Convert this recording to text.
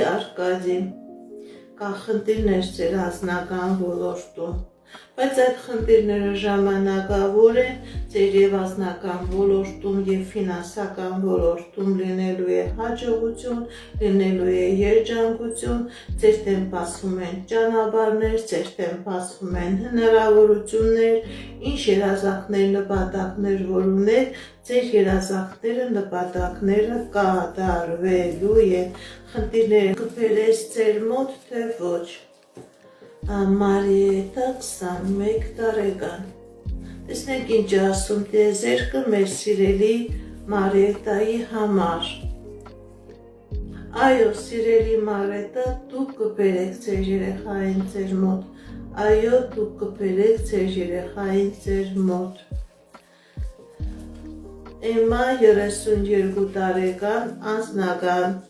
Արկադի, կա խնդիրներ ձեր անձնական ոլորտում, բայց այդ խնդիրները ժամանակավոր են, ձեր և անձնական ոլորտում և ֆինանսական ոլորտում լինելու է հաջողություն, լինելու է երջանկություն, ձեր դեմ բացվում են ճանապարհներ, ձեր դեմ բացվում են հնարավորություններ, ինչ երազանքներ, նպատակներ, որ ունեք, ձեր երազանքները, նպատակները կատարվելու են, խնդիրները կբերես ձեր մոտ, թե ոչ։ Մարիետա 21 տարեկան։ Տեսնենք ինչ ասում տիեզերքը մեր սիրելի Մարիետայի համար։ Այո, սիրելի Մարիետա, դուք կբերեք ձեր երեխային ձեր մոտ։ Այո, դուք կբերեք ձեր երեխային ձեր մոտ։ Էմմա 32 տարեկան, անձնական